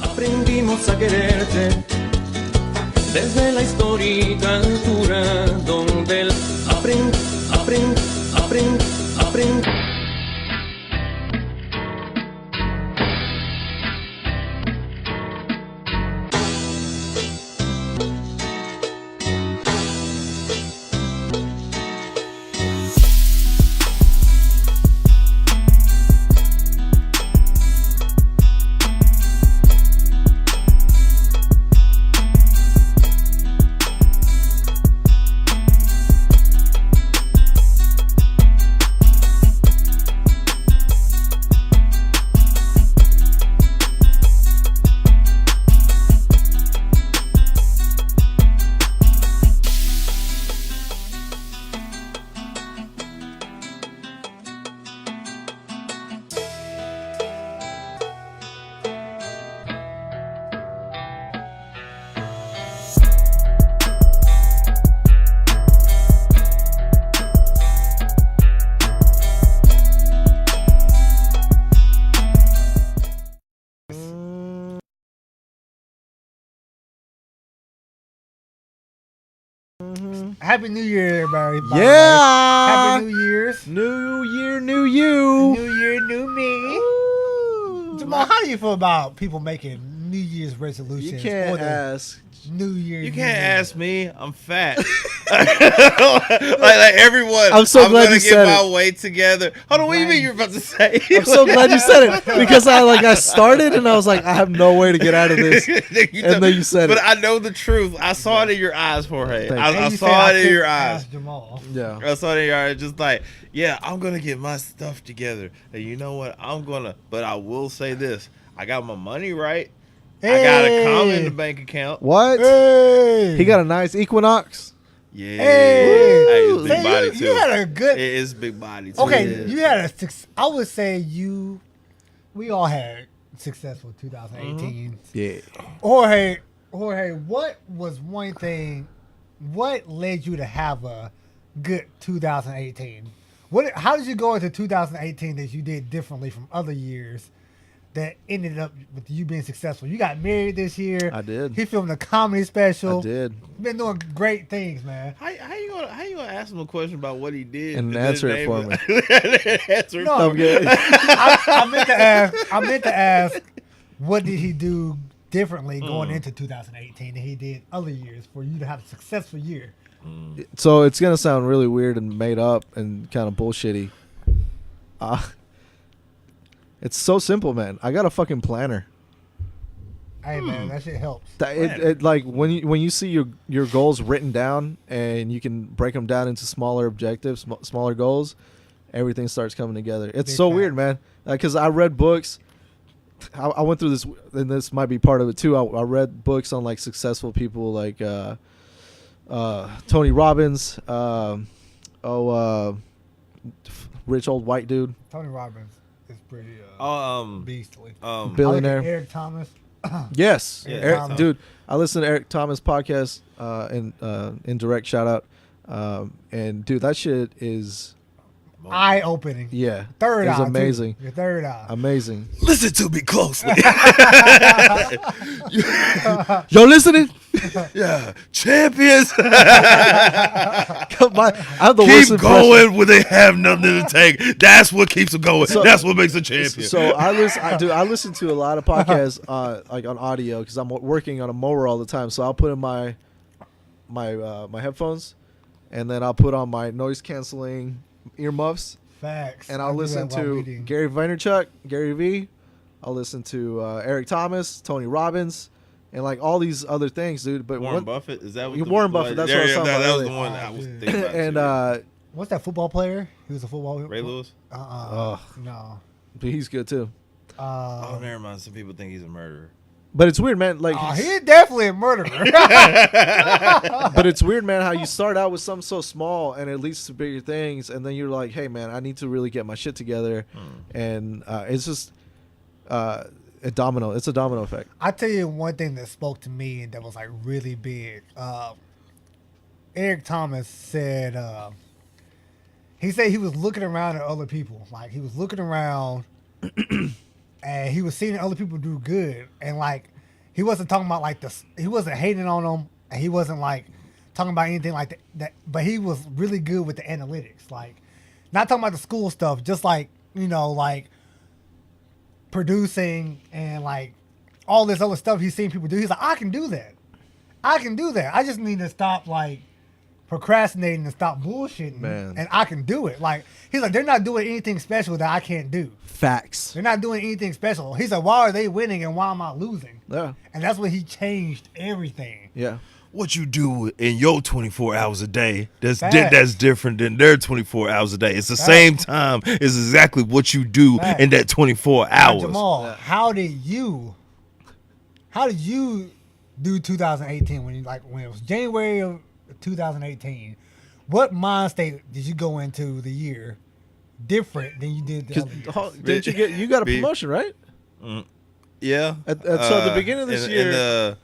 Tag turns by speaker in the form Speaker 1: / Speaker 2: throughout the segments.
Speaker 1: aprendimos a quererte desde la histórica altura donde el aprend.
Speaker 2: Happy New Year, everybody.
Speaker 3: Yeah.
Speaker 2: Happy New Year's.
Speaker 3: New year, new you.
Speaker 2: New Year, new me.
Speaker 3: Ooh.
Speaker 2: Jamal, how do you feel about people making New Year's resolutions?
Speaker 3: You can't
Speaker 2: or the
Speaker 3: ask.
Speaker 2: New Year.
Speaker 4: You
Speaker 2: New
Speaker 4: can't
Speaker 2: Me?
Speaker 4: ask me. I'm fat. like everyone.
Speaker 3: I'm so glad
Speaker 4: gonna
Speaker 3: you
Speaker 4: get
Speaker 3: said
Speaker 4: my
Speaker 3: it.
Speaker 4: weight together. Hold on, what do you mean you're about to say?
Speaker 3: I'm so glad you said it because I started and I was like, I have no way to get out of this. And then you said
Speaker 4: but
Speaker 3: it.
Speaker 4: I know the truth. I saw it in your eyes, Jorge.
Speaker 3: Thank
Speaker 4: I
Speaker 3: you.
Speaker 2: And
Speaker 4: I
Speaker 2: you
Speaker 4: saw
Speaker 2: said
Speaker 4: it in your
Speaker 2: couldn't
Speaker 4: eyes.
Speaker 2: ask Jamal.
Speaker 3: Yeah.
Speaker 4: I saw it in your eyes. Just like, yeah, I'm gonna get my stuff together. And you know what? But I will say this: I got my money right. I got a comma in the bank account.
Speaker 3: What?
Speaker 2: Hey.
Speaker 3: He got a nice Equinox.
Speaker 4: Yeah,
Speaker 2: Hey.
Speaker 4: it's big
Speaker 2: See,
Speaker 4: body
Speaker 2: you
Speaker 4: too.
Speaker 2: had a good.
Speaker 4: It is big body too.
Speaker 2: Okay,
Speaker 3: Yeah.
Speaker 2: you had I would say we all had successful 2018.
Speaker 3: Yeah.
Speaker 2: Jorge, what was one thing? What led you to have a good 2018? How did you go into 2018 that you did differently from other years that ended up with you being successful? You got married this year.
Speaker 3: I did.
Speaker 2: He filmed a comedy special.
Speaker 3: I did.
Speaker 2: You've been doing great things, man.
Speaker 4: How you gonna ask him a question about what he did
Speaker 3: And
Speaker 4: then
Speaker 3: answer it
Speaker 4: name
Speaker 3: for
Speaker 4: answer it
Speaker 2: No,
Speaker 4: for
Speaker 3: I'm good.
Speaker 2: I meant to ask, what did he do differently going into 2018 than he did other years for you to have a successful year?
Speaker 3: So it's gonna sound really weird and made up and kind of bullshitty. It's so simple, man. I got a fucking planner.
Speaker 2: Hey man, that shit helps.
Speaker 3: It like when you see your goals written down and you can break them down into smaller objectives, smaller goals, everything starts coming together. It's
Speaker 2: Big
Speaker 3: so
Speaker 2: facts.
Speaker 3: weird, man. Because I read books. I went through this, and this might be part of it too. I read books on like successful people like Tony Robbins, rich old white dude,
Speaker 2: Tony Robbins is pretty beastly.
Speaker 3: billionaire.
Speaker 2: I look at Eric Thomas.
Speaker 3: Yes,
Speaker 2: Yeah.
Speaker 3: Eric,
Speaker 2: Thomas.
Speaker 3: dude. I listen to Eric Thomas podcast. Indirect shout out. And dude, that shit is
Speaker 2: Eye opening.
Speaker 3: yeah,
Speaker 2: Third
Speaker 3: it's
Speaker 2: eye.
Speaker 3: amazing,
Speaker 2: Your third eye.
Speaker 3: amazing.
Speaker 4: Listen to me closely.
Speaker 3: Yo, listening?
Speaker 4: Yeah, champions.
Speaker 3: Come on, I'm the worst
Speaker 4: Keep
Speaker 3: impression.
Speaker 4: going when they have nothing to take. That's what keeps them going. That's what makes a champion.
Speaker 3: So I listen to a lot of podcasts like on audio because I'm working on a mower all the time. So I'll put in my headphones, and then I'll put on my noise canceling earmuffs,
Speaker 2: Facts.
Speaker 3: and
Speaker 2: I
Speaker 3: I'll
Speaker 2: do
Speaker 3: listen
Speaker 2: that while
Speaker 3: to
Speaker 2: reading.
Speaker 3: Gary Vaynerchuk, Gary V. I'll listen to Eric Thomas, Tony Robbins, and like all these other things, dude. But
Speaker 4: Warren Buffett, is that what
Speaker 3: Warren Buffett, that's what I was talking
Speaker 4: that
Speaker 3: about
Speaker 4: was the
Speaker 3: earlier.
Speaker 4: one that I was
Speaker 2: dude.
Speaker 4: thinking about.
Speaker 3: and
Speaker 4: too.
Speaker 2: What's that football player? He was a football.
Speaker 4: Ray Lewis.
Speaker 2: No.
Speaker 3: he's good too.
Speaker 4: Oh, never mind. Some people think he's a murderer.
Speaker 3: But it's weird, man. Like,
Speaker 2: He's definitely a murderer.
Speaker 3: but it's weird, man, how you start out with something so small and it leads to bigger things, and then you're like, hey, man, I need to really get my shit together, and it's just a domino. It's a domino effect.
Speaker 2: I tell you one thing that spoke to me that was like really big. Eric Thomas said he said he was looking around at other people, like he was looking around and he was seeing other people do good, and like he wasn't talking about like this. He wasn't hating on them, and he wasn't like talking about anything like that. But he was really good with the analytics, like not talking about the school stuff, just like like producing and like all this other stuff he's seen people do. He's like, I can do that. I can do that. I just need to stop like procrastinating and stop bullshitting,
Speaker 3: Man.
Speaker 2: and I can do it. Like he's like, they're not doing anything special that I can't do.
Speaker 3: Facts.
Speaker 2: They're not doing anything special. He's like, why are they winning and why am I losing?
Speaker 3: Yeah.
Speaker 2: And that's when he changed everything.
Speaker 3: Yeah.
Speaker 4: What you do in your 24 hours a day that's
Speaker 2: Facts.
Speaker 4: that's different than their 24 hours a day. It's the
Speaker 2: Facts.
Speaker 4: same time. It's exactly what you do
Speaker 2: Facts.
Speaker 4: in that 24
Speaker 2: Now,
Speaker 4: hours.
Speaker 2: Jamal, how did you do 2018 when it was January of 2018? What mind state did you go into the year different than you did the other years?
Speaker 3: Didn't you got a promotion, right?
Speaker 4: Yeah.
Speaker 3: So at the beginning of this year,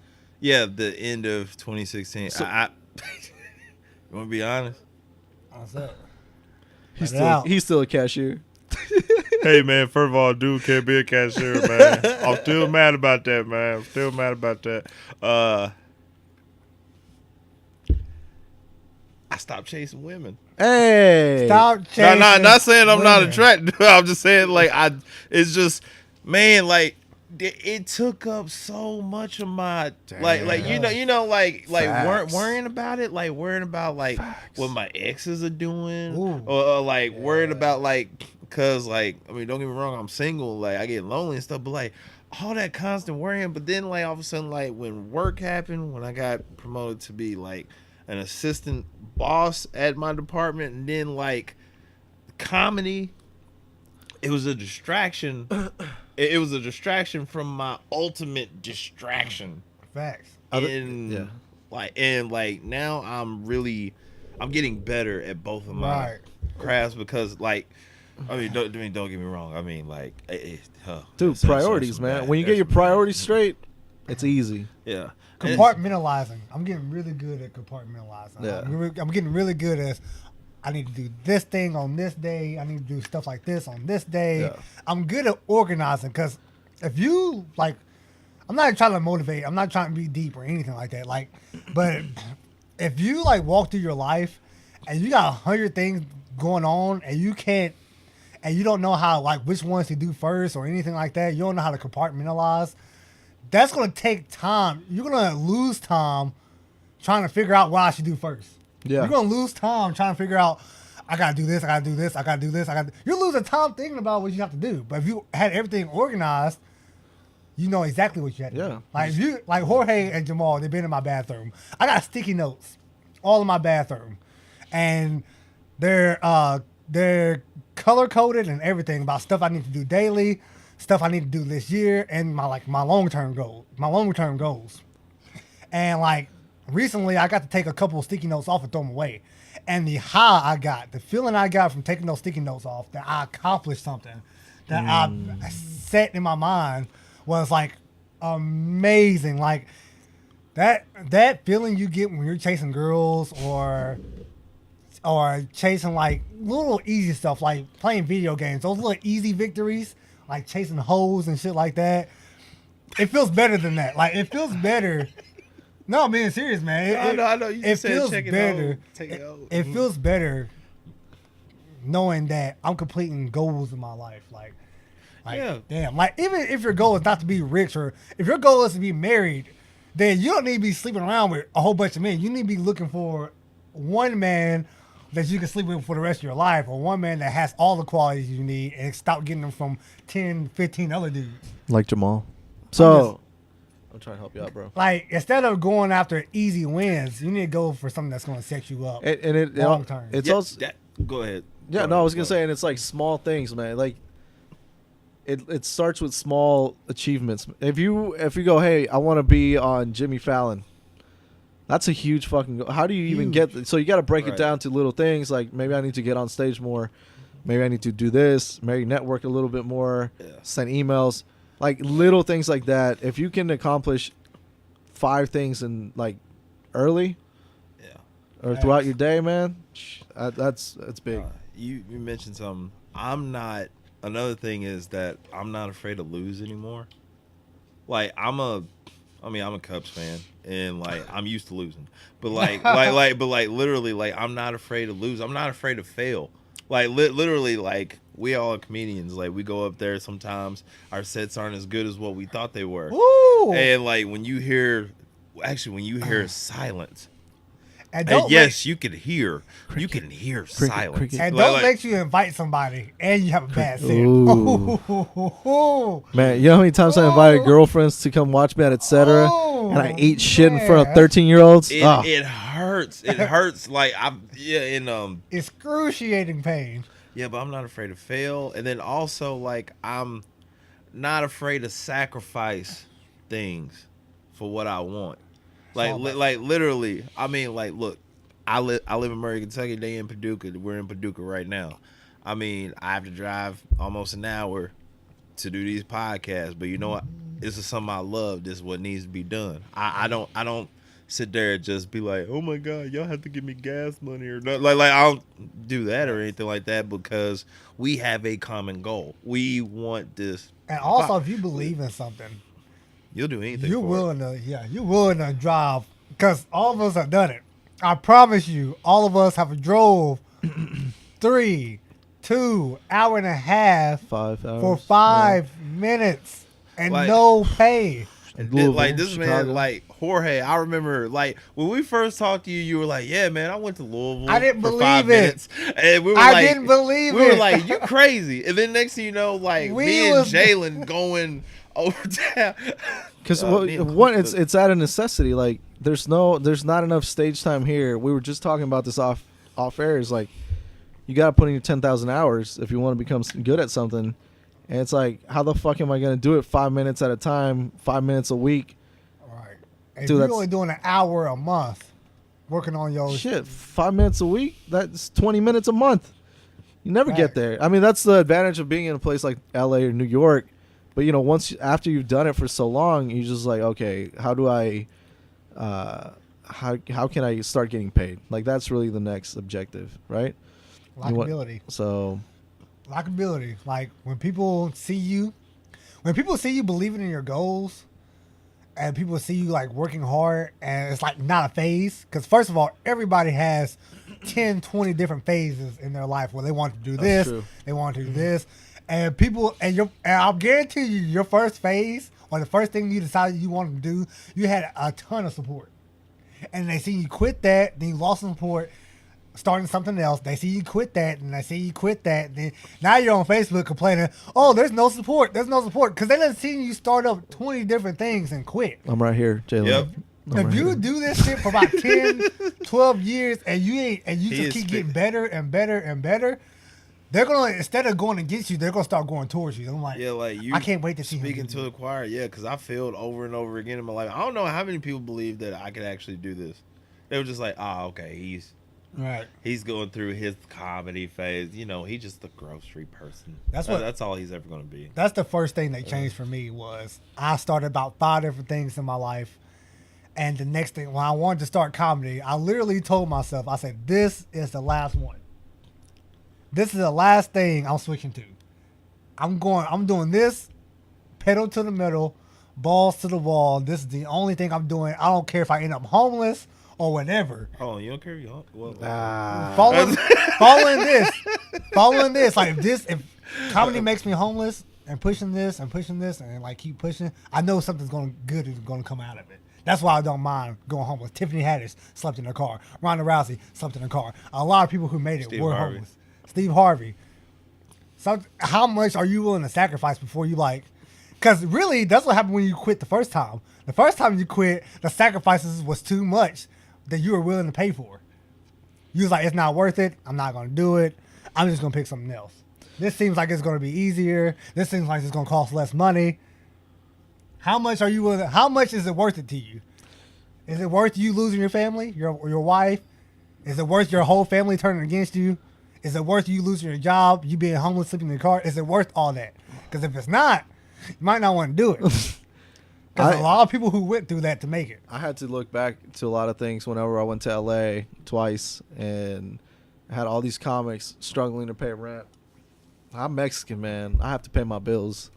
Speaker 4: the end of 2016.
Speaker 3: So-
Speaker 4: I you want to be honest?
Speaker 2: What's up?
Speaker 3: he's still a cashier.
Speaker 4: Hey man, first of all, dude can't be a cashier, man. I'm still mad about that, man. I'm still mad about that. I stopped chasing women.
Speaker 3: Hey.
Speaker 2: Stop chasing.
Speaker 4: Not saying I'm not
Speaker 2: women.
Speaker 4: attracted. I'm just saying like it's just, man, like it took up so much of my like
Speaker 3: Facts.
Speaker 4: worrying about it, like worrying about like what my exes are doing,
Speaker 2: Ooh.
Speaker 4: or like worried about like, cause like, I mean, don't get me wrong, I'm single, like I get lonely and stuff, but like all that constant worrying. But then like all of a sudden, like when work happened, when I got promoted to be like an assistant boss at my department, and then like comedy, it was a distraction. It was a distraction from my ultimate distraction.
Speaker 2: Facts.
Speaker 4: And like now I'm getting better at both of my crafts, because like, I mean, don't get me wrong. I mean, like,
Speaker 3: Dude, priorities, man. When you get your priorities straight, it's easy.
Speaker 4: Yeah.
Speaker 2: Compartmentalizing. I'm getting really good at compartmentalizing.
Speaker 3: Yeah.
Speaker 2: I'm getting really good at, I need to do this thing on this day. I need to do stuff like this on this day.
Speaker 3: Yeah.
Speaker 2: I'm good at organizing, because if you, like, I'm not trying to motivate. I'm not trying to be deep or anything like that. Like, but if you, like, walk through your life and you got 100 things going on and you can't, and you don't know how, like, which ones to do first or anything like that, you don't know how to compartmentalize, that's going to take time. You're going to lose time trying to figure out what I should do first.
Speaker 3: Yeah.
Speaker 2: You're going to lose time trying to figure out, I got to do this, I got to do this, I got to do this, you're losing time thinking about what you have to do. But if you had everything organized, you know exactly what you had to do. Like, if you, like Jorge and Jamal, they've been in my bathroom. I got sticky notes all in my bathroom. And they're color-coded and everything about stuff I need to do daily, stuff I need to do this year, and my long-term goals. And like recently I got to take a couple of sticky notes off and throw them away. And the high I got, the feeling I got from taking those sticky notes off, that I accomplished something that I set in my mind, was like amazing. Like that feeling you get when you're chasing girls or chasing like little easy stuff, like playing video games, those little easy victories, like chasing hoes and shit like that. It feels better than that. Like, it feels better. No, I'm being serious, man.
Speaker 4: I know. You
Speaker 2: it
Speaker 4: said
Speaker 2: feels
Speaker 4: check it
Speaker 2: better.
Speaker 4: out. Take it out.
Speaker 2: It feels better knowing that I'm completing goals in my life. Like, damn. Like, even if your goal is not to be rich, or if your goal is to be married, then you don't need to be sleeping around with a whole bunch of men. You need to be looking for one man that you can sleep with for the rest of your life, or one man that has all the qualities you need, and stop getting them from 10, 15 other dudes.
Speaker 3: Like Jamal. So, I'm trying to help you out, bro.
Speaker 2: Like, instead of going after easy wins, you need to go for something that's going to set you up long term.
Speaker 3: It's also
Speaker 4: go ahead.
Speaker 3: Yeah, I was gonna say, and it's like small things, man. Like, it starts with small achievements. If you go, hey, I want to be on Jimmy Fallon. That's a huge fucking goal. How do you even get? So you got to break it down to little things. Like, maybe I need to get on stage more. Maybe I need to do this. Maybe network a little bit more. Yeah. Send emails. Like, little things like that. If you can accomplish 5 things in like early, or throughout your day, man, that's big.
Speaker 4: You mentioned something. Another thing is that I'm not afraid to lose anymore. Like, I'm a I mean, I'm a Cubs fan, and like I'm used to losing. But but literally, like I'm not afraid to lose. I'm not afraid to fail. Like literally, like we all are comedians. Like we go up there. Sometimes our sets aren't as good as what we thought they were.
Speaker 2: Woo!
Speaker 4: And like when you hear silence.
Speaker 2: And
Speaker 4: yes, you can hear silence.
Speaker 3: Cricket.
Speaker 2: And
Speaker 4: Like-
Speaker 2: don't
Speaker 4: like-
Speaker 2: let you invite somebody and you have a bad set.
Speaker 3: Ooh.
Speaker 2: Ooh.
Speaker 3: Man, you know how many times I invited
Speaker 2: Oh.
Speaker 3: girlfriends to come watch me at etc.
Speaker 2: Oh,
Speaker 3: and I ate shit in front of
Speaker 2: man.
Speaker 3: 13-year-olds?
Speaker 4: It hurts. It hurts. Like
Speaker 2: Excruciating pain.
Speaker 4: yeah, but I'm not afraid to fail. And then also like I'm not afraid to sacrifice things for what I want. Like literally, I mean, like, look, I live in Murray, Kentucky. They in Paducah. We're in Paducah right now. I mean, I have to drive almost an hour to do these podcasts, but you know what? This is something I love. This is what needs to be done. I don't sit there and just be like, oh my God, y'all have to give me gas money or not. Like I don't do that or anything like that because we have a common goal. We want this.
Speaker 2: And also, if you believe in something,
Speaker 4: You'll do anything.
Speaker 2: you're
Speaker 4: for
Speaker 2: willing to, you're willing to drive. Because all of us have done it. I promise you, all of us have drove 3, 2 hour and a half
Speaker 3: 5 hours.
Speaker 2: for 5 minutes and
Speaker 4: Like-
Speaker 2: no pay.
Speaker 4: And
Speaker 3: Louisville,
Speaker 4: like this
Speaker 3: Chicago.
Speaker 4: man, like Jorge, I remember like when we first talked to you, you were like, "Yeah, man, I went to Louisville."
Speaker 2: I didn't
Speaker 4: for
Speaker 2: believe
Speaker 4: 5
Speaker 2: it.
Speaker 4: minutes. And we were
Speaker 2: I
Speaker 4: like,
Speaker 2: didn't believe
Speaker 4: we
Speaker 2: it.
Speaker 4: were like, "You crazy?" And then next thing you know, like
Speaker 2: We
Speaker 4: me and
Speaker 2: was-
Speaker 4: Jalen going over town.
Speaker 3: Because
Speaker 4: me and
Speaker 3: one,
Speaker 4: Cliff-
Speaker 3: it's out of necessity. Like there's not enough stage time here. We were just talking about this off air. Is like you got to put in your 10,000 hours if you want to become good at something. And it's like, how the fuck am I gonna do it 5 minutes at a time, 5 minutes a week?
Speaker 2: Right. And
Speaker 3: Dude,
Speaker 2: you're
Speaker 3: that's-
Speaker 2: only doing an hour a month working on your
Speaker 3: Shit, 5 minutes a week? That's 20 minutes a month. You never
Speaker 2: Right.
Speaker 3: get there. I mean, that's the advantage of being in a place like LA or New York. But you know, after you've done it for so long, you're just like, okay, how do I, how can I start getting paid? Like that's really the next objective, right? You want-
Speaker 2: likability.
Speaker 3: So
Speaker 2: Likability. Like when people see you believing in your goals and people see you like working hard and it's like not a phase. Because first of all, everybody has 10, 20 different phases in their life where they want to do
Speaker 3: That's
Speaker 2: this,
Speaker 3: true.
Speaker 2: they want to do this. And people, and I'll guarantee you, your first phase or the first thing you decided you wanted to do, you had a ton of support. And they see you quit that, then you lost some support, starting something else. They see you quit that, and they see you quit that. Then now you're on Facebook complaining, oh, there's no support. There's no support. Because they done seen you start up 20 different things and quit.
Speaker 3: I'm right here, Jalen.
Speaker 4: Yep.
Speaker 3: I'm
Speaker 2: If
Speaker 3: right
Speaker 2: you
Speaker 3: here.
Speaker 2: do this shit for about 10, 12 years and you
Speaker 4: He
Speaker 2: just
Speaker 4: is
Speaker 2: keep
Speaker 4: spit-
Speaker 2: getting better and better and better, they're gonna, instead of going against you, they're gonna start going towards you. I'm like,
Speaker 4: Yeah, like you.
Speaker 2: I can't wait to see him
Speaker 4: speaking
Speaker 2: do
Speaker 4: to the choir. Yeah, because I failed over and over again in my life. I don't know how many people believe that I could actually do this. They were just like, "Oh, okay,
Speaker 2: right.
Speaker 4: he's going through his comedy phase. You know, he's just a grocery person. That's all he's ever going to be."
Speaker 2: That's the first thing that changed for me was I started about 5 different things in my life. And the next thing, when I wanted to start comedy, I literally told myself, I said, this is the last one. This is the last thing I'm switching to. I'm doing this, pedal to the metal, balls to the wall. This is the only thing I'm doing. I don't care if I end up homeless or whatever.
Speaker 4: Oh, you don't care? You well,
Speaker 2: Following this, like if comedy makes me homeless and pushing this and like keep pushing, I know something's good is gonna come out of it. That's why I don't mind going homeless. Tiffany Haddish slept in her car. Ronda Rousey slept in her car. A lot of people who made it
Speaker 4: Steve
Speaker 2: were
Speaker 4: Harvey.
Speaker 2: homeless. Steve Harvey. So how much are you willing to sacrifice before you like? Because really, that's what happened when you quit the first time. The first time you quit, the sacrifices was too much that you were willing to pay for. You was like, it's not worth it. I'm not going to do it. I'm just going to pick something else. This seems like it's going to be easier. This seems like it's going to cost less money. How much are you willing? How much is it worth it to you? Is it worth you losing your family, your wife? Is it worth your whole family turning against you? Is it worth you losing your job, you being homeless, sleeping in your car? Is it worth all that? Because if it's not, you might not want to do it. Because a lot of people who went through that to make it.
Speaker 3: I had to look back to a lot of things whenever I went to LA twice and had all these comics struggling to pay rent. I'm Mexican, man. I have to pay my bills.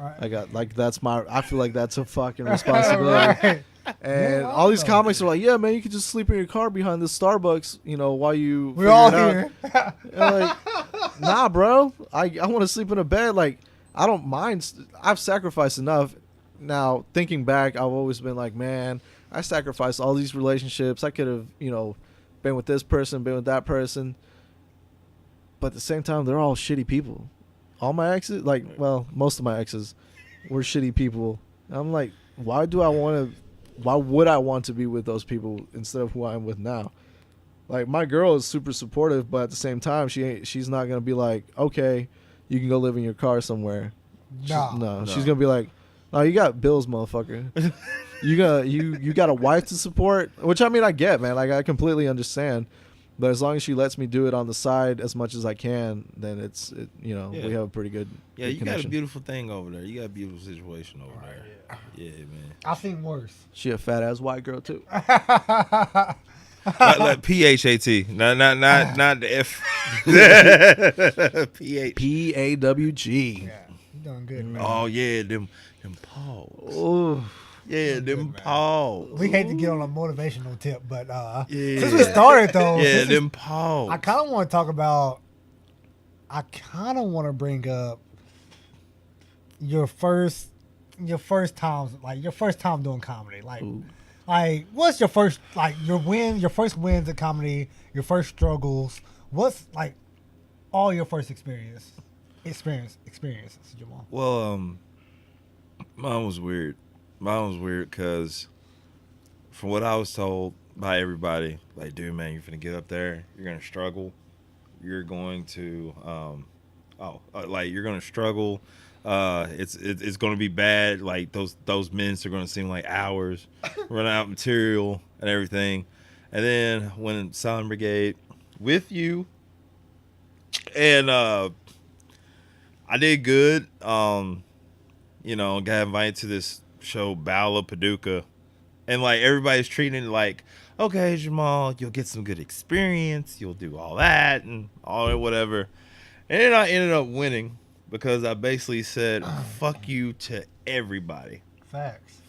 Speaker 3: I feel like that's a fucking responsibility.
Speaker 2: Right.
Speaker 3: And
Speaker 2: Yeah,
Speaker 3: all these
Speaker 2: I
Speaker 3: comics are like, yeah, man, you can just sleep in your car behind this Starbucks, while you.
Speaker 2: We're all
Speaker 3: figure it out.
Speaker 2: here.
Speaker 3: And I'm like, nah, bro. I want to sleep in a bed. Like, I don't mind. I've sacrificed enough. Now, thinking back, I've always been like, man, I sacrificed all these relationships. I could have, been with this person, been with that person. But at the same time, they're all shitty people. All my exes, most of my exes were shitty people. I'm like, why would I want to be with those people instead of who I'm with now? Like, my girl is super supportive, but at the same time, she's not going to be like, okay, you can go live in your car somewhere.
Speaker 2: No.
Speaker 3: She's going to be like, no, you got bills, motherfucker. you got a wife to support, which I mean, I get, man. Like, I completely understand. But as long as she lets me do it on the side as much as I can, then we have a pretty good
Speaker 4: you
Speaker 3: connection.
Speaker 4: got a beautiful thing over there. You got a beautiful situation over there. Yeah, man.
Speaker 2: I've seen worse.
Speaker 3: She a fat ass white girl too.
Speaker 4: like PHAT, not the F.
Speaker 3: PAWG.
Speaker 2: Yeah, you doing good, man.
Speaker 4: Oh yeah, them paws.
Speaker 3: Oh,
Speaker 4: Yeah, them paws.
Speaker 2: We hate to get on a motivational tip, but
Speaker 4: Yeah.
Speaker 2: since we started though,
Speaker 4: Yeah, them paws.
Speaker 2: I kind of want to talk about. I kind of want to bring up your first times, like your first time doing comedy, like what's your first your first wins at comedy, your first struggles. What's like all your first experiences, Jamal?
Speaker 4: Well, mine was weird. Mine was weird because from what I was told by everybody, like, dude, man, you're finna get up there. You're going to struggle. You're going to, you're going to struggle. It's going to be bad. Like, those minutes are going to seem like hours, run out of material and everything. And then when Silent Brigade with you, and I did good. Got invited to this show, Battle of Paducah, and like everybody's treating it like, okay, Jamal, you'll get some good experience, you'll do all that and all that, whatever. And then I ended up winning because I basically said fuck you to everybody.
Speaker 2: Facts.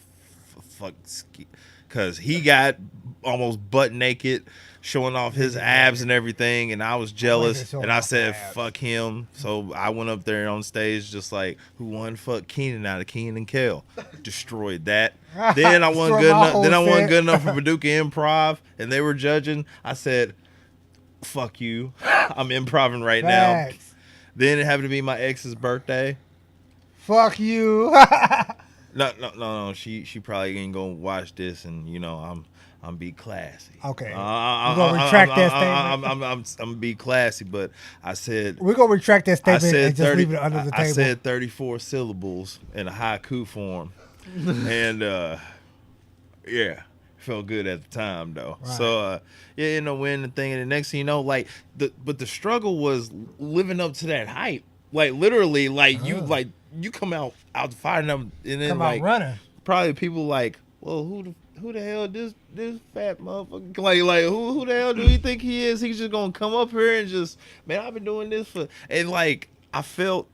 Speaker 4: Because he got almost butt naked, showing off his abs and everything, and I was jealous, and I said fuck him. So I went up there on stage just like, who won? Fuck Keenan out of Keenan and Kel. Destroyed that. Then I wasn't good enough. Then I wasn't good enough for Paducah Improv, and they were judging. I said, fuck you. I'm improving right now. Then it happened to be my ex's birthday.
Speaker 2: Fuck you.
Speaker 4: No. She probably ain't gonna watch this, and I'm be classy.
Speaker 2: Okay. We're gonna retract that statement.
Speaker 4: I'm gonna be classy, but I said
Speaker 2: we're gonna retract that statement and just leave it under the table.
Speaker 4: I said 34 syllables in a haiku form, and felt good at the time though. Right. So win the thing, and the next thing you know, like the struggle was living up to that hype. Like literally, like you come out the fire and then
Speaker 2: come
Speaker 4: like
Speaker 2: out running.
Speaker 4: Probably people like, well, who the hell this fat motherfucker? Like who the hell do he think he is? He's just gonna come up here and just, man, I've been doing this and like I felt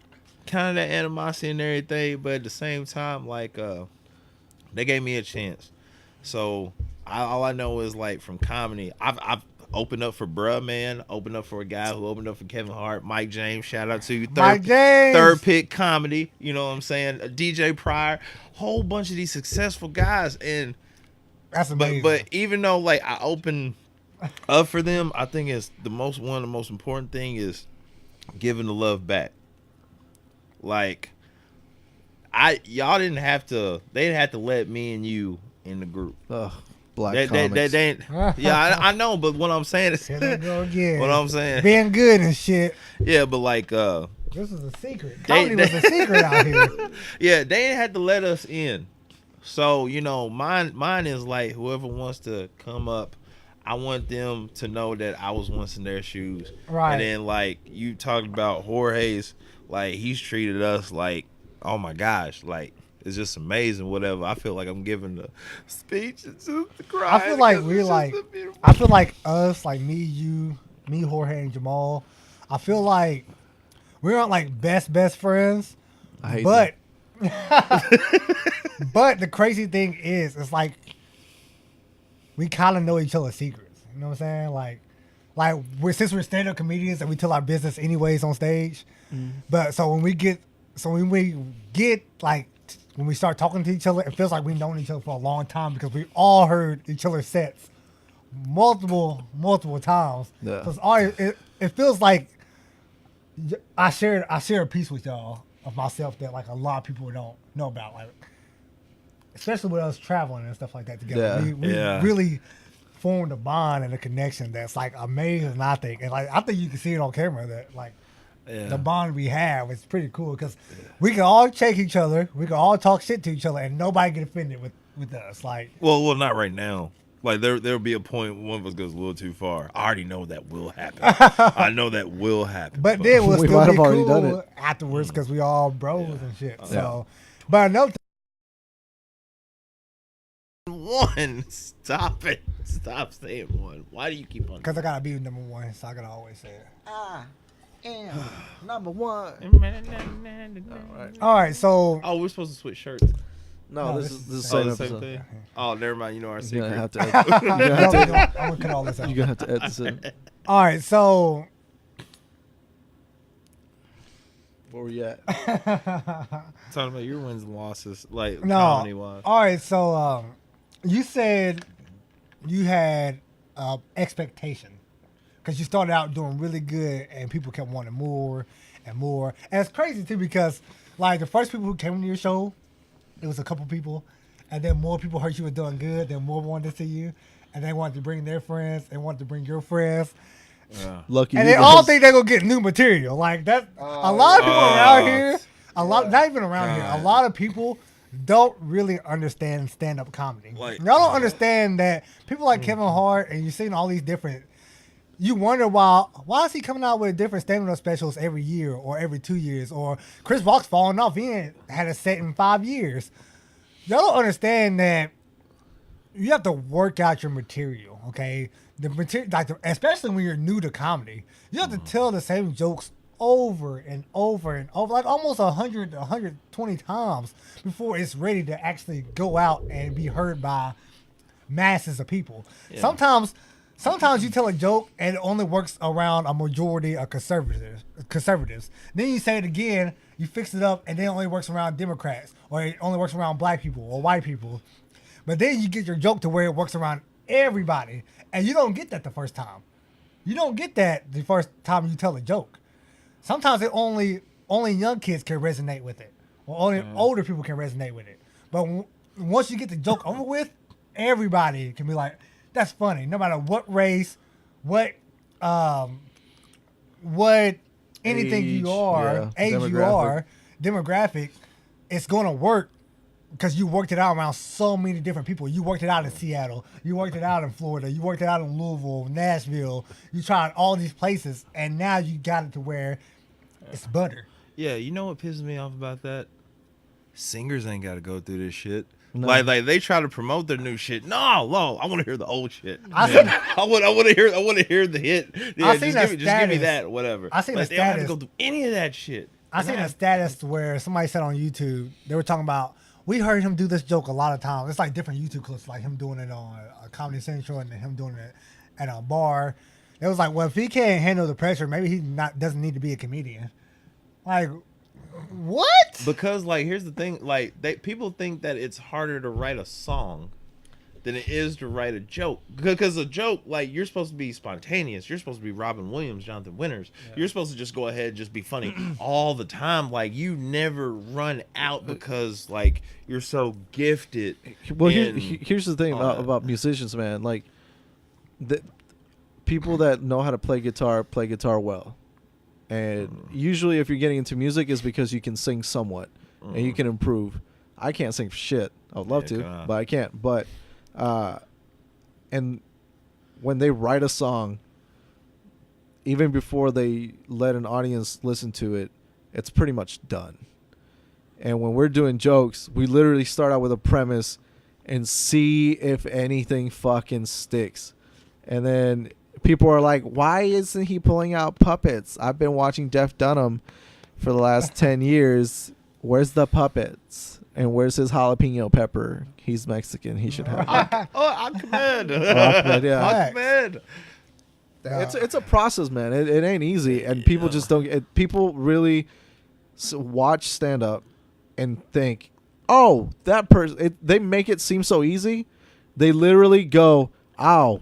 Speaker 4: kind of that animosity and everything, but at the same time, like they gave me a chance. So all I know is like from comedy, I've opened up for Bruh, man. Opened up for a guy who opened up for Kevin Hart, Mike James. Shout out to you, third pick comedy. You know what I'm saying? DJ Pryor, whole bunch of these successful guys, and
Speaker 2: that's amazing.
Speaker 4: But even though like I opened up for them, I think it's one of the most important thing is giving the love back. Like y'all didn't have to. They didn't have to let me and you in the group.
Speaker 3: Black comics.
Speaker 4: Yeah, I know, but what I'm saying is, what I'm saying,
Speaker 2: being good and shit.
Speaker 4: Yeah, but like,
Speaker 2: this was a secret. Comedy was a secret out here.
Speaker 4: Yeah, they didn't have to let us in. So mine is like whoever wants to come up, I want them to know that I was once in their shoes.
Speaker 2: Right.
Speaker 4: And then like you talked about Jorge's, like he's treated us like, oh my gosh, like. It's just amazing, whatever. I feel like I'm giving the speech and just crying.
Speaker 2: I feel like I feel like us, like me, you, me, Jorge, and Jamal. I feel like we aren't like best friends,
Speaker 3: I hate
Speaker 2: but But the crazy thing is, it's like we kind of know each other's secrets. You know what I'm saying? Since we're stand-up comedians and we tell our business anyways on stage. But when we get when we start talking to each other, it feels like we've known each other for a long time because we all heard each other's sets multiple times.
Speaker 3: Yeah.
Speaker 2: So it's always, it feels like I share a piece with y'all of myself that like a lot of people don't know about, like especially with us traveling and stuff like that together.
Speaker 3: Yeah.
Speaker 2: We really formed a bond and a connection that's like amazing. I think you can see it on camera that like the bond we have is pretty cool because we can all check each other, we can all talk shit to each other, and nobody get offended with us. Like,
Speaker 4: well, not right now. Like there'll be a point when one of us goes a little too far. I already know that will happen. I know that will happen.
Speaker 2: But then we'll
Speaker 3: We
Speaker 2: still
Speaker 3: might
Speaker 2: be
Speaker 3: have already done
Speaker 2: cool
Speaker 3: it.
Speaker 2: afterwards because we all bros and shit. So, but another
Speaker 4: one, stop it. Stop saying one. Why do you keep on?
Speaker 2: because I gotta be number one, so I gotta always say it.
Speaker 3: And number one.
Speaker 2: All right, so
Speaker 4: Oh, we're supposed to switch shirts.
Speaker 3: No, this is the same episode.
Speaker 4: Oh, never mind. You know our
Speaker 3: You're gonna
Speaker 4: secret.
Speaker 3: have to. You're gonna have to.
Speaker 2: I'm gonna cut all this out.
Speaker 3: You're gonna have to edit this in.
Speaker 2: All right, so
Speaker 3: Where we at?
Speaker 4: Talking about your wins and losses, like
Speaker 2: no.
Speaker 4: comedy wise.
Speaker 2: All right, so you said you had expectation because you started out doing really good and people kept wanting more and more. And it's crazy too because like the first people who came to your show, it was a couple people, and then more people heard you were doing good, then more wanted to see you, and they wanted to bring their friends, and wanted to bring your friends.
Speaker 3: Lucky.
Speaker 2: And
Speaker 3: you
Speaker 2: they all
Speaker 3: guys.
Speaker 2: think they're gonna get new material. Like that, a lot of people around here, not even around here, a lot of people don't really understand stand-up comedy.
Speaker 4: Like-
Speaker 2: Y'all don't understand that people like Kevin Hart and you're seeing all these different. You wonder why is he coming out with different stand-up specials every year or every 2 years, or Chris Rock's falling off. He ain't had a set in 5 years. Y'all don't understand that you have to work out your material, okay? The material, especially when you're new to comedy, you have to tell the same jokes over and over and over, like almost 100 to 120 times before it's ready to actually go out and be heard by masses of people.
Speaker 4: Yeah.
Speaker 2: Sometimes you tell a joke and it only works around a majority of conservatives. Then you say it again, you fix it up, and then it only works around Democrats, or it only works around black people or white people. But then you get your joke to where it works around everybody, and you don't get that the first time. You don't get that the first time you tell a joke. Sometimes it only young kids can resonate with it, or only older people can resonate with it. But once you get the joke over with, everybody can be like, "That's funny," no matter what race, what anything
Speaker 3: Age,
Speaker 2: you are, age you are, demographic, it's going to work because you worked it out around so many different people. You worked it out in Seattle. You worked it out in Florida. You worked it out in Louisville, Nashville. You tried all these places, and now you got it to where it's butter.
Speaker 4: Yeah, you know what pisses me off about that? Singers ain't got to go through this shit.
Speaker 3: No.
Speaker 4: Like they try to promote their new shit. No, I want to hear the old shit.
Speaker 2: I seen-
Speaker 4: I want to hear the hit. Yeah,
Speaker 2: I seen
Speaker 4: just
Speaker 2: a
Speaker 4: give me
Speaker 2: status.
Speaker 4: that, whatever.
Speaker 2: I seen a
Speaker 4: They don't have to
Speaker 2: status.
Speaker 4: go through any of that shit.
Speaker 2: I seen a status where somebody said on YouTube, they were talking about, we heard him do this joke a lot of times. It's like different YouTube clips, like him doing it on Comedy Central and then him doing it at a bar. It was like, well, if he can't handle the pressure, maybe he doesn't need to be a comedian. Like, what?
Speaker 4: Because like here's the thing, like people think that it's harder to write a song than it is to write a joke. Because a joke, like, you're supposed to be spontaneous. You're supposed to be Robin Williams, Jonathan Winters. Yeah. You're supposed to just go ahead and just be funny all the time. Like, you never run out because, like, you're so gifted.
Speaker 3: Well, here's the thing about musicians, man. Like, the people that know how to play guitar well. And usually if you're getting into music is because you can sing somewhat and you can improve. I can't sing for shit. I would love to, but I can't. But and when they write a song, even before they let an audience listen to it, it's pretty much done. And when we're doing jokes, we literally start out with a premise and see if anything fucking sticks. And then people are like, why isn't he pulling out puppets? I've been watching Jeff Dunham for the last 10 years. Where's the puppets? And where's his jalapeno pepper? He's Mexican. He should have it.
Speaker 4: Ahmed.
Speaker 3: Ahmed, yeah.
Speaker 4: Ahmed.
Speaker 3: It's a process, man. It ain't easy, and people just don't. People really watch stand up and think, "Oh, that person." They make it seem so easy. They literally go, "Ow,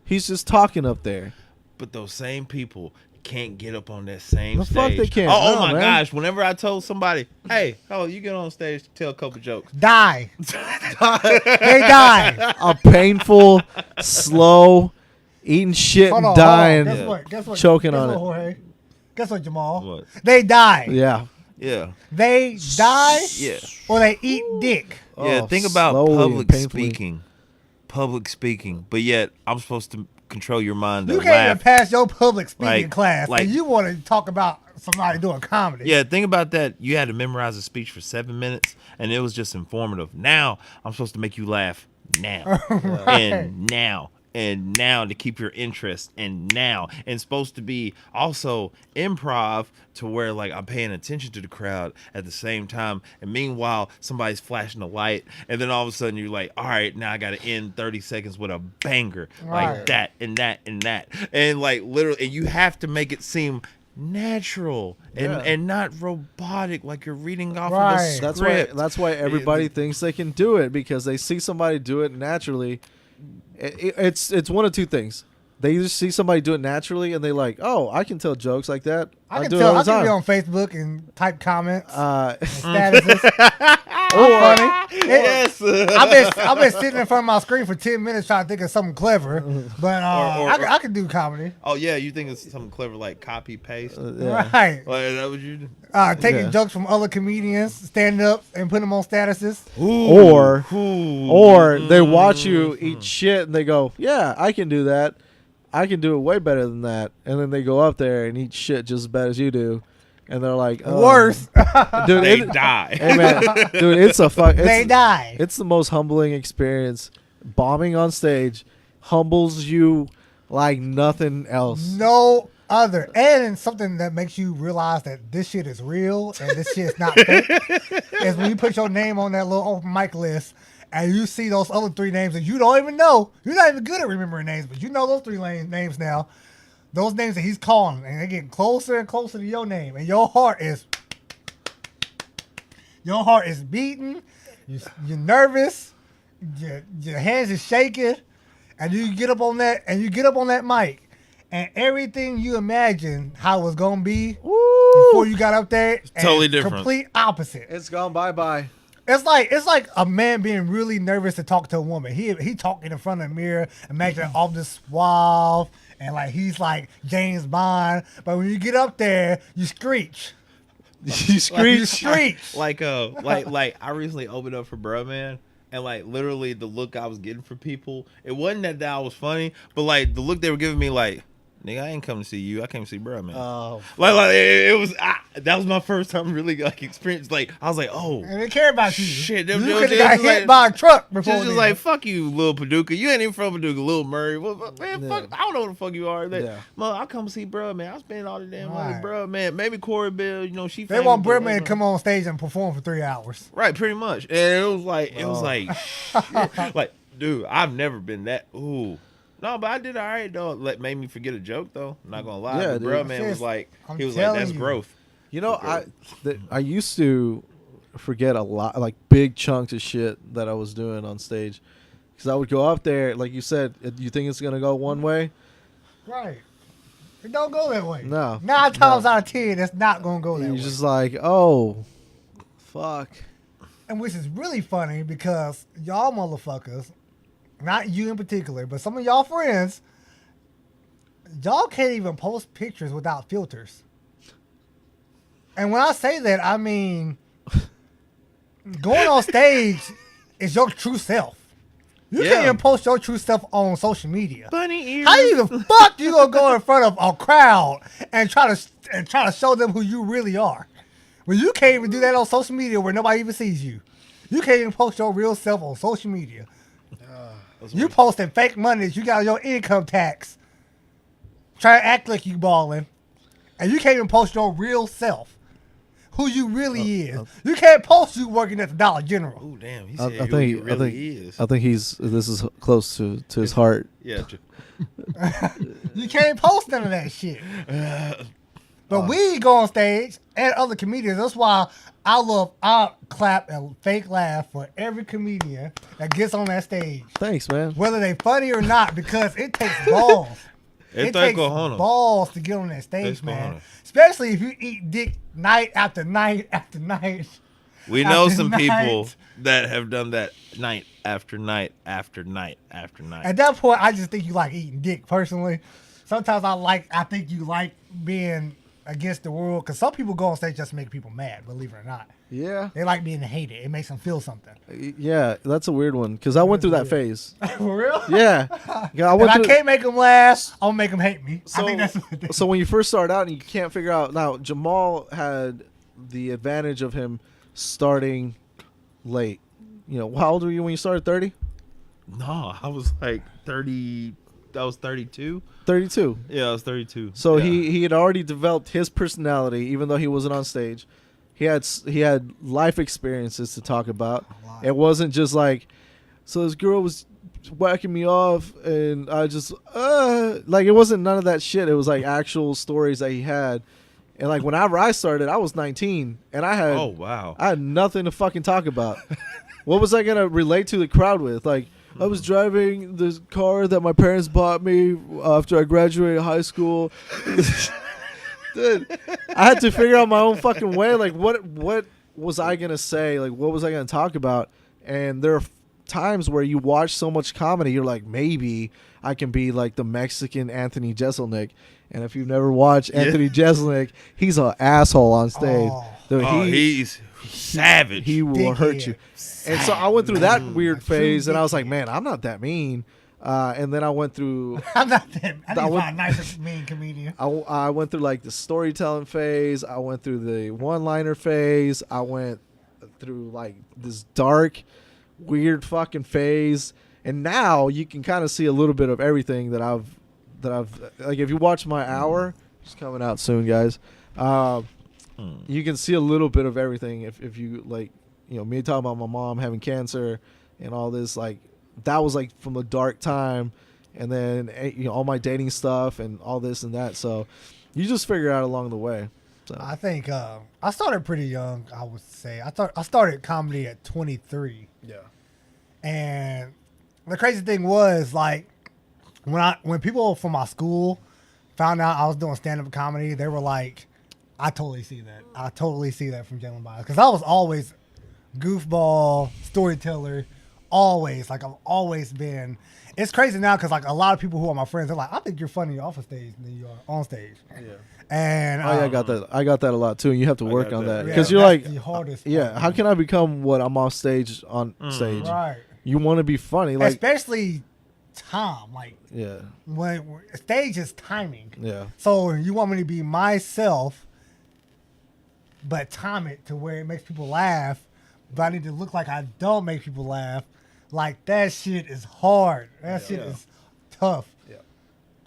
Speaker 3: he's just talking up there."
Speaker 4: But those same people can't get up on that same
Speaker 3: The
Speaker 4: stage.
Speaker 3: fuck they can't.
Speaker 4: Oh
Speaker 3: No,
Speaker 4: my
Speaker 3: man.
Speaker 4: gosh! Whenever I told somebody, "Hey, you get on stage, tell a couple jokes,"
Speaker 2: Die. They die.
Speaker 3: A painful, slow, eating shit
Speaker 2: Hold
Speaker 3: and
Speaker 2: on.
Speaker 3: dying,
Speaker 2: Guess what?
Speaker 3: choking
Speaker 2: Guess
Speaker 3: on
Speaker 2: what,
Speaker 3: it.
Speaker 2: Jorge? Guess what, Jamal?
Speaker 4: What?
Speaker 2: They die.
Speaker 3: Yeah.
Speaker 4: yeah,
Speaker 2: They die
Speaker 4: yeah,
Speaker 2: or they eat dick.
Speaker 4: yeah.
Speaker 3: Oh,
Speaker 4: Think about
Speaker 3: slowly and
Speaker 4: public
Speaker 3: painfully.
Speaker 4: speaking. But yet, I'm supposed to control your mind.
Speaker 2: You
Speaker 4: To
Speaker 2: can't even
Speaker 4: laugh.
Speaker 2: pass your public speaking
Speaker 4: Like-
Speaker 2: class,
Speaker 4: like-
Speaker 2: and you want to talk about somebody doing comedy.
Speaker 4: Yeah, think about that. You had to memorize a speech for 7 minutes, and it was just informative. Now I'm supposed to make you laugh now, and now to keep your interest, and supposed to be also improv to where like I'm paying attention to the crowd at the same time, and meanwhile somebody's flashing a light, and then all of a sudden you're like, all right, now I got to end 30 seconds with a banger
Speaker 2: Right.
Speaker 4: like that and that and that, and like literally, and you have to make it seem natural and not robotic, like you're reading off of a
Speaker 2: Right.
Speaker 4: script.
Speaker 3: That's why everybody thinks they can do it, because they see somebody do it naturally. It's one of two things. They either see somebody do it naturally and they like, oh, I can tell jokes like that.
Speaker 2: I can
Speaker 3: do
Speaker 2: tell.
Speaker 3: it all
Speaker 2: I
Speaker 3: the
Speaker 2: can be
Speaker 3: time.
Speaker 2: on Facebook and type comments,
Speaker 3: Uh,
Speaker 2: statuses. I'm funny.
Speaker 4: Yes.
Speaker 2: I've been sitting in front of my screen for 10 minutes trying to think of something clever, but I can do comedy.
Speaker 4: Oh yeah, you think it's something clever like copy paste?
Speaker 3: yeah.
Speaker 2: Right.
Speaker 4: Like, is that what you do?
Speaker 2: Taking
Speaker 3: Yeah.
Speaker 2: jokes from other comedians, stand up and put them on statuses.
Speaker 3: Or they watch you eat shit and they go, yeah, I can do that. I can do it way better than that. And then they go up there and eat shit just as bad as you do. And they're like, oh.
Speaker 2: Worse,
Speaker 3: Dude,
Speaker 4: They die.
Speaker 3: Hey, man. Dude, it's a fuck.
Speaker 2: they die.
Speaker 3: It's the most humbling experience. Bombing on stage humbles you like nothing else.
Speaker 2: No other. And something that makes you realize that this shit is real and this shit is not fake is when you put your name on that little open mic list and you see those other three names that you don't even know. You're not even good at remembering names, but you know those three names now. Those names that he's calling, and they're getting closer and closer to your name, and your heart is beating. You're nervous. Your hands are shaking, and you get up on that mic, and everything you imagined how it was gonna be before you got up there, and
Speaker 4: totally different.
Speaker 2: complete opposite.
Speaker 3: It's gone bye-bye.
Speaker 2: It's like a man being really nervous to talk to a woman. He talking in front of the mirror, imagining all this suave, and like he's like James Bond. But when you get up there, you screech.
Speaker 3: You
Speaker 2: You
Speaker 3: screech.
Speaker 2: screech.
Speaker 4: like I recently opened up for Bruh Man, and like literally the look I was getting for people, it wasn't that I was funny, but like the look they were giving me, like, nigga, I ain't come to see you, I came to see Bruh Man.
Speaker 3: Oh,
Speaker 4: Like it was that was my first time really like experienced. Like I was like, oh
Speaker 2: And they care about you.
Speaker 4: shit,
Speaker 2: You
Speaker 4: them
Speaker 2: could have
Speaker 4: dudes
Speaker 2: got
Speaker 4: just
Speaker 2: hit
Speaker 4: like-
Speaker 2: by a truck before
Speaker 4: just
Speaker 2: then.
Speaker 4: like, fuck you, Lil Paducah. You ain't even from Paducah, Lil Murray. Man, fuck, I don't know what the fuck you are. Like,
Speaker 3: Yeah.
Speaker 4: Mom, I come see Bruh Man. I spend all the damn money,
Speaker 2: Right.
Speaker 4: Bruh Man. Maybe Corey Bill, she.
Speaker 2: They
Speaker 4: famous,
Speaker 2: want
Speaker 4: but,
Speaker 2: Bruh
Speaker 4: like,
Speaker 2: Man to come on stage and perform for 3 hours.
Speaker 4: Right, pretty much. And it was like, shit. Like, dude, I've never been that. Ooh. No, but I did all right, though. Like, made me forget a joke, though. I'm not going to lie.
Speaker 3: Yeah,
Speaker 4: But
Speaker 3: dude.
Speaker 4: Bruh Man was
Speaker 2: Just-
Speaker 4: like,
Speaker 2: I'm
Speaker 4: he was like,
Speaker 2: telling
Speaker 4: that's
Speaker 2: you.
Speaker 4: growth.
Speaker 3: you know, I used to forget a lot, like big chunks of shit that I was doing on stage, because I would go up there, like you said, you think it's gonna go one way.
Speaker 2: Right. It don't go that way.
Speaker 3: No.
Speaker 2: 9 times out of 10, it's not going to go that
Speaker 3: You're
Speaker 2: way.
Speaker 3: just like, oh, fuck.
Speaker 2: And which is really funny because y'all motherfuckers, not you in particular, but some of y'all friends, y'all can't even post pictures without filters. And when I say that, I mean going on stage is your true self. You
Speaker 4: Yeah.
Speaker 2: can't even post your true self on social media.
Speaker 4: Bunny ears.
Speaker 2: How you the fuck you gonna go in front of a crowd and try to show them who you really are? When you can't even do that on social media where nobody even sees you. You can't even post your real self on social media. You posting fake money that you got on your income tax. Try to act like you balling. And you can't even post your real self. who you really is. You can't post you working at the Dollar General.
Speaker 4: Oh damn, he
Speaker 3: I
Speaker 4: said who he really is.
Speaker 3: I think this is close to his heart.
Speaker 4: Yeah.
Speaker 2: You can't post none of that shit. But we go on stage and other comedians. That's why I clap and fake laugh for every comedian that gets on that stage.
Speaker 3: Thanks, man.
Speaker 2: Whether they funny or not, because it takes balls. It takes
Speaker 4: cojones.
Speaker 2: balls to get on that stage,
Speaker 4: Takes
Speaker 2: man.
Speaker 4: cojones.
Speaker 2: Especially if you eat dick night after night after night.
Speaker 4: We know
Speaker 2: after
Speaker 4: some
Speaker 2: night.
Speaker 4: people that have done that night after night after night after night.
Speaker 2: At that point, I just think you like eating dick, personally. Sometimes I think you like being against the world, because some people go on stage just to make people mad, believe it or not.
Speaker 3: Yeah.
Speaker 2: They like being hated. It makes them feel something.
Speaker 3: Yeah, that's a weird one because I went through that phase.
Speaker 2: For real?
Speaker 3: Yeah. Yeah,
Speaker 2: If I can't make them laugh, I'll make them hate me. I think that's what it is.
Speaker 3: So when you first start out and you can't figure out, now Jamal had the advantage of him starting late. You know, how old were you when you started? 30?
Speaker 4: No, I was like 30. I was 32.
Speaker 3: 32.
Speaker 4: Yeah, I was 32.
Speaker 3: So
Speaker 4: yeah.
Speaker 3: he had already developed his personality, even though he wasn't on stage. He had life experiences to talk about. It wasn't just like, so this girl was whacking me off and I just like, it wasn't none of that shit. It was like actual stories that he had. And like whenever I started, I was 19 and I had nothing to fucking talk about. What was I gonna relate to the crowd with? Like, I was driving this car that my parents bought me after I graduated high school. Dude, I had to figure out my own fucking way. Like, what was I gonna say? Like, what was I gonna talk about? And there are times where you watch so much comedy, you're like, maybe I can be like the Mexican Anthony Jeselnik. And if you've never watched Anthony Jeselnik, he's an asshole on stage. Dude,
Speaker 4: he's savage.
Speaker 3: He will hurt you. And so I went through that weird phase, and I was like, man, I'm not that mean. And then I went through.
Speaker 2: I'm not that. I think I'm a nice mean comedian.
Speaker 3: I went through like the storytelling phase. I went through the one-liner phase. I went through like this dark, weird fucking phase. And now you can kind of see a little bit of everything that I've like. If you watch my hour, it's coming out soon, guys. You can see a little bit of everything if you like. You know, me talking about my mom having cancer and all this, like, that was like from a dark time, and then you know, all my dating stuff and all this and that. So you just figure it out along the way. So
Speaker 2: I think I started pretty young. I would say I started comedy at 23.
Speaker 3: yeah,
Speaker 2: and the crazy thing was, like, when people from my school found out I was doing stand-up comedy, they were like, I totally see that. I totally see that from Jalen Biles, because I was always goofball storyteller, always. Like, I've always been. It's crazy now because like a lot of people who are my friends, they're like, I think you're funnier off of stage than you are on stage. Yeah. And
Speaker 3: yeah, I got that. I got that a lot too. And you have to work on that
Speaker 2: Yeah,
Speaker 3: because you're
Speaker 2: that's
Speaker 3: like,
Speaker 2: the hardest
Speaker 3: yeah.
Speaker 2: part.
Speaker 3: How can I become what I'm off stage on stage?
Speaker 2: Right.
Speaker 3: You want to be funny, like,
Speaker 2: especially Tom. Like,
Speaker 3: yeah,
Speaker 2: when stage is timing.
Speaker 3: yeah.
Speaker 2: So you want me to be myself, but time it to where it makes people laugh. But I need to look like I don't make people laugh. Like, that shit is hard. That shit is tough.
Speaker 3: Yeah.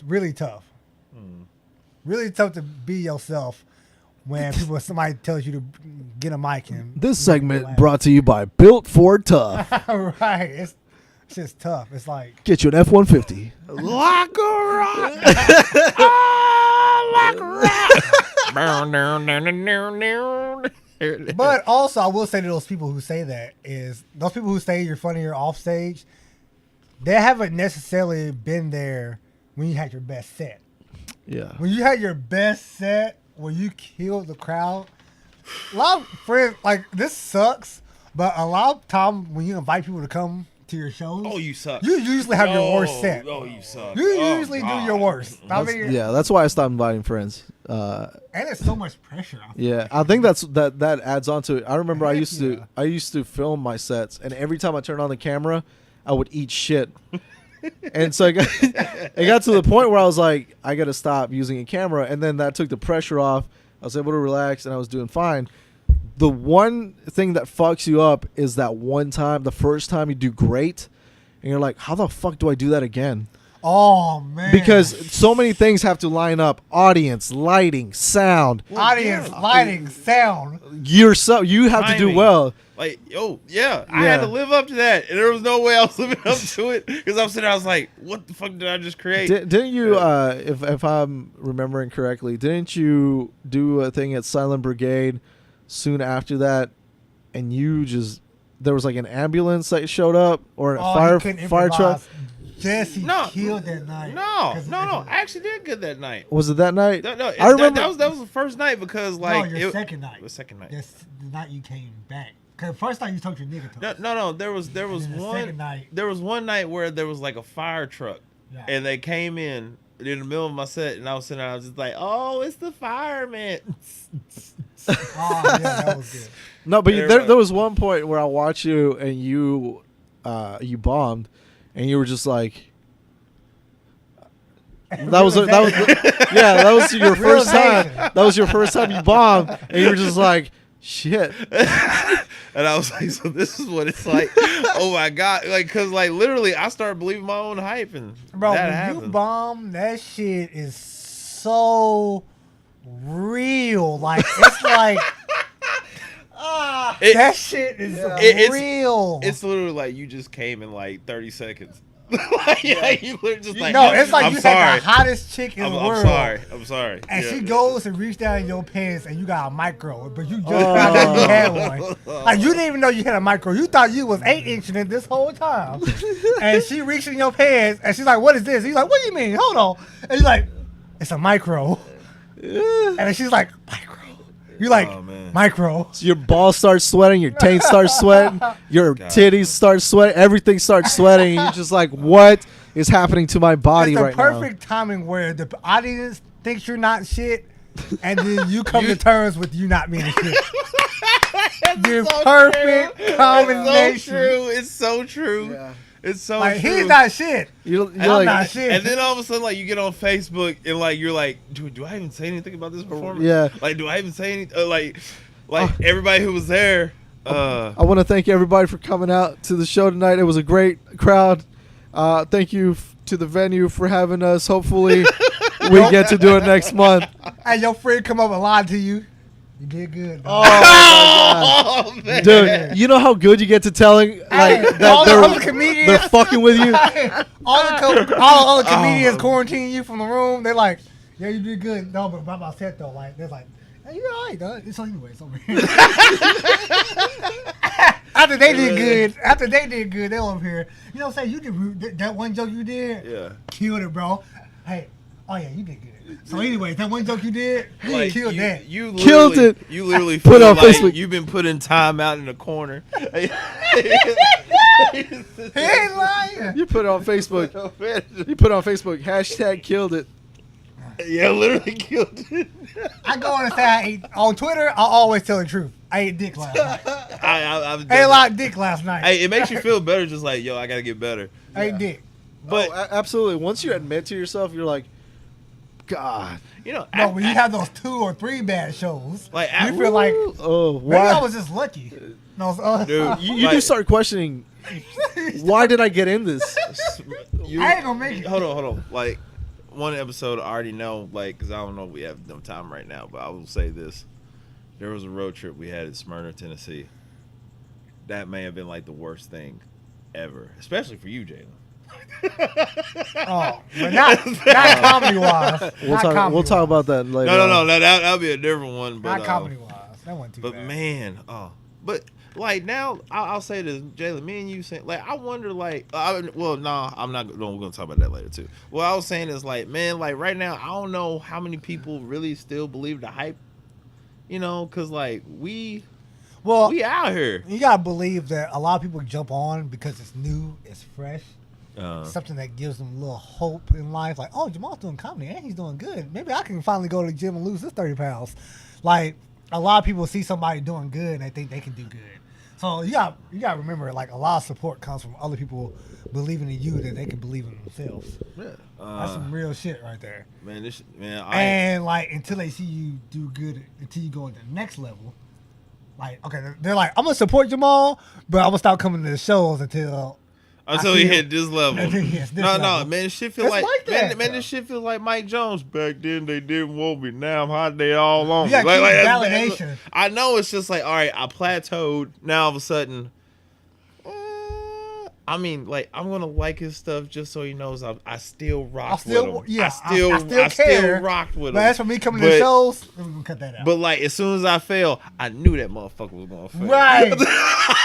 Speaker 2: Really tough. Really tough to be yourself when somebody tells you to get a mic and
Speaker 3: This segment brought to you by Built Ford Tough.
Speaker 2: right. It's just tough. It's like,
Speaker 3: Get you an F-150.
Speaker 4: Like a rock. Like a rock.
Speaker 2: but also I will say to those people who say that is those people who say you're funnier off stage, they haven't necessarily been there when you had your best set.
Speaker 3: Yeah.
Speaker 2: When you had your best set, when you killed the crowd, a lot of friends, like, this sucks, but a lot of time when you invite people to come to your shows,
Speaker 4: Oh, you suck.
Speaker 2: you usually have your worst set.
Speaker 4: Oh, you suck.
Speaker 2: You usually do your worst. I mean,
Speaker 3: Yeah, that's why I stopped inviting friends.
Speaker 2: and there's so much pressure.
Speaker 3: Yeah, I think that adds on to it. I remember I
Speaker 2: Heck
Speaker 3: used to film my sets, and every time I turned on the camera, I would eat shit. And so it got to the point where I was like, I got to stop using a camera, and then that took the pressure off. I was able to relax, and I was doing fine. The one thing that fucks you up is that one time, the first time you do great, and you're like, how the fuck do I do that again?
Speaker 2: Oh man.
Speaker 3: Because so many things have to line up: audience, lighting, sound.
Speaker 2: audience, lighting, sound.
Speaker 3: You have to do
Speaker 4: Timing.
Speaker 3: well.
Speaker 4: Like, I had to live up to that, and there was no way I was living up to it because I'm sitting there, I was like, "What the fuck did I just create?"
Speaker 3: Didn't you? If I'm remembering correctly, didn't you do a thing at Silent Brigade soon after that? And there was like an ambulance that showed up or a fire truck.
Speaker 2: Jesse killed that night.
Speaker 4: No. I actually did good that night.
Speaker 3: Was it that night?
Speaker 4: No,
Speaker 3: I remember
Speaker 4: that was the first night because like
Speaker 2: your second night.
Speaker 4: The second night.
Speaker 2: That's the night you came back. Cause first night you told your nigga to.
Speaker 4: No. There was one
Speaker 2: night.
Speaker 4: There was one night where there was like a fire truck, and they came in the middle of my set, and I was sitting there, I was just like, "Oh, it's the fireman."
Speaker 2: Oh yeah, that was good.
Speaker 3: No, but there was one point where I watched you and you bombed, and you were just like, that was your first time. That was your first time you bombed, and you were just like, shit.
Speaker 4: And I was like, so this is what it's like. Oh my god, like, cause like literally, I started believing my own hype, and
Speaker 2: bro,
Speaker 4: that
Speaker 2: when
Speaker 4: happened.
Speaker 2: you bomb, that shit is so real. Like it's like. That shit is real.
Speaker 4: It's literally like you just came in like 30 seconds. You literally just like,
Speaker 2: no, it's like
Speaker 4: I'm
Speaker 2: you
Speaker 4: sorry.
Speaker 2: had the hottest chick in the world.
Speaker 4: I'm sorry.
Speaker 2: And she goes and reach down in your pants and you got a micro, but you just found out you had one. Like you didn't even know you had a micro. You thought you was 8-inching it this whole time. And she reached in your pants and she's like, "What is this?" He's like, "What do you mean? Hold on." And he's like, "It's a micro." And then she's like, "Micro." You're like, micro.
Speaker 3: So your balls start sweating, your taint starts sweating, your titties start sweating, everything starts sweating, and you're just like, what is happening to my body right now?
Speaker 2: It's the perfect timing where the audience thinks you're not shit, and then you come to terms with you not being shit. The perfect combination.
Speaker 4: It's so true. Yeah. It's so
Speaker 2: like
Speaker 4: true.
Speaker 2: He's not shit.
Speaker 3: You're
Speaker 2: I'm not shit.
Speaker 4: And then all of a sudden, like you get on Facebook and like you're like, dude, do I even say anything about this performance?
Speaker 3: Yeah.
Speaker 4: Like, do I even say anything? Like everybody who was there.
Speaker 3: I want to thank everybody for coming out to the show tonight. It was a great crowd. Thank you to the venue for having us. Hopefully, we get to do it next month.
Speaker 2: Hey, your friend come up and lied to you. You did good.
Speaker 3: Oh, my God.
Speaker 4: Man.
Speaker 3: Dude, you know how good you get to telling like that they're fucking with you?
Speaker 2: all the comedians quarantining you from the room. They're like, yeah, you did good. No, but about set though, like they're like, hey, you're all right, dog. It's anyways over here. After they did good, they over here. You know what I'm saying? You did that one joke you did.
Speaker 4: Yeah.
Speaker 2: Killed it, bro. Hey, oh yeah, you did good. So anyways, that one joke you did,
Speaker 4: like,
Speaker 2: killed that.
Speaker 4: You
Speaker 3: killed it.
Speaker 4: You literally
Speaker 3: put
Speaker 4: feel
Speaker 3: on
Speaker 4: like
Speaker 3: Facebook.
Speaker 4: You've been put in time out in the corner.
Speaker 2: He ain't lying.
Speaker 3: You put it on Facebook. You put it on Facebook. Hashtag killed it.
Speaker 4: Yeah, literally killed it.
Speaker 2: I go on and say I ate on Twitter. I always tell the truth. I ate dick last night.
Speaker 4: I
Speaker 2: ate a lot of dick last night.
Speaker 4: Hey, it makes you feel better. Just like, yo, I gotta get better.
Speaker 2: I ate dick.
Speaker 3: But absolutely, once you admit to yourself, you're like, God,
Speaker 4: you know.
Speaker 2: No, when you have those 2 or 3 bad shows,
Speaker 4: like
Speaker 2: you feel like,
Speaker 3: oh,
Speaker 2: maybe I was just lucky. No,
Speaker 4: dude,
Speaker 3: you do start questioning, why did I get in this?
Speaker 2: I ain't gonna make it.
Speaker 4: Hold on. Like, one episode I already know, like, because I don't know if we have enough time right now, but I will say this. There was a road trip we had in Smyrna, Tennessee. That may have been, like, the worst thing ever, especially for you, Jalen.
Speaker 2: Oh, but not comedy wise.
Speaker 3: We'll talk about that later.
Speaker 4: No. That'll be a different one. But,
Speaker 2: not comedy wise. That wasn't too bad.
Speaker 4: But man, but like now, I'll say this, Jalen. Me and you saying, like, I wonder, like, I'm not. No, we're gonna talk about that later too. What I was saying is, like, man, like right now, I don't know how many people really still believe the hype. You know, cause like we out here.
Speaker 2: You gotta believe that a lot of people jump on because it's new, it's fresh. Something that gives them a little hope in life. Like, oh, Jamal's doing comedy and he's doing good. Maybe I can finally go to the gym and lose this 30 pounds. Like, a lot of people see somebody doing good and they think they can do good. So you got to remember, like, a lot of support comes from other people believing in you that they can believe in themselves. Yeah. That's some real shit right there.
Speaker 4: Man,
Speaker 2: and like, until they see you do good, until you go to the next level, like, okay, they're like, I'm gonna support Jamal, but I'm gonna stop coming to the shows until
Speaker 4: Until he hit this level.
Speaker 2: Yes, this
Speaker 4: No,
Speaker 2: level.
Speaker 4: man, shit feel
Speaker 2: It's
Speaker 4: like,
Speaker 2: like that,
Speaker 4: man,
Speaker 2: though.
Speaker 4: this shit feels like Mike Jones. Back then they didn't want me. Now I'm hot. They all on me.
Speaker 2: You gotta keep
Speaker 4: that's-
Speaker 2: validation.
Speaker 4: I know it's just like, all right, I plateaued. Now all of a sudden, I mean, like, I'm gonna like his stuff just so he knows I still rocked with him.
Speaker 2: Yeah,
Speaker 4: I still rocked with him.
Speaker 2: But that's for me coming to
Speaker 4: But-
Speaker 2: shows. We're gonna cut that out.
Speaker 4: But like, as soon as I fail, I knew that motherfucker was gonna fail.
Speaker 2: Right.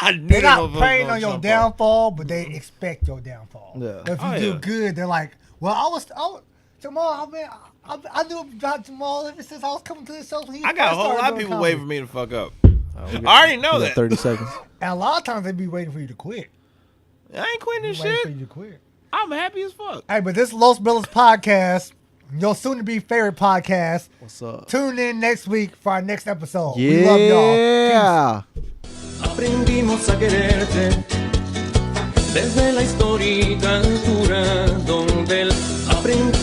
Speaker 4: I knew
Speaker 2: They're
Speaker 4: that
Speaker 2: not
Speaker 4: motherfucker
Speaker 2: praying
Speaker 4: was
Speaker 2: on your
Speaker 4: gonna jump off.
Speaker 2: downfall, but they expect your downfall.
Speaker 3: Yeah.
Speaker 2: If you
Speaker 4: Oh,
Speaker 2: do
Speaker 4: yeah.
Speaker 2: good, they're like, well, I was Jamal. I knew about Jamal ever since I was coming to the shows. When he
Speaker 4: I got a
Speaker 2: first
Speaker 4: whole
Speaker 2: started
Speaker 4: lot of
Speaker 2: doing
Speaker 4: people
Speaker 2: comedy.
Speaker 4: waiting for me to fuck up.
Speaker 3: We got-
Speaker 4: I already know
Speaker 3: we got
Speaker 4: that.
Speaker 3: 30 seconds.
Speaker 2: And a lot of times they be waiting for you to quit.
Speaker 4: I ain't quitting this
Speaker 2: Waiting for
Speaker 4: shit.
Speaker 2: you to quit.
Speaker 4: I'm happy as fuck.
Speaker 2: Hey, but this Los Brothers podcast, your soon-to-be favorite podcast.
Speaker 3: What's up?
Speaker 2: Tune in next week for our next episode. We love y'all.
Speaker 3: Yeah.
Speaker 1: Aprendimos a quererte desde la histórica altura donde el aprend